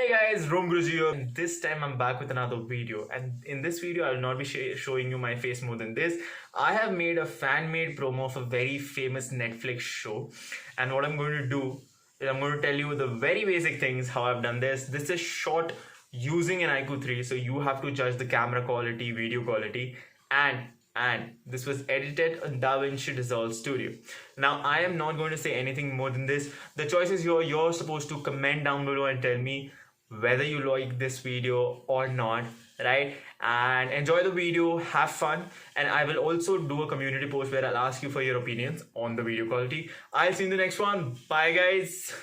Hey guys, Rom Guruji here. And this time I'm back with another video. And in this video, I will not be showing you my face more than this. I have made a fan-made promo of a very famous Netflix show. And what I'm going to do is I'm going to tell you the very basic things how I've done this. This is shot using an IQOO 3, so you have to judge the camera quality, video quality, and this was edited on DaVinci Resolve Studio. Now I am not going to say anything more than this. The choice is yours. You're supposed to comment down below and tell me whether you like this video or not, right? And enjoy the video, have fun, and I will also do a community post where I'll ask you for your opinions on the video quality. I'll see you in the next one. Bye guys.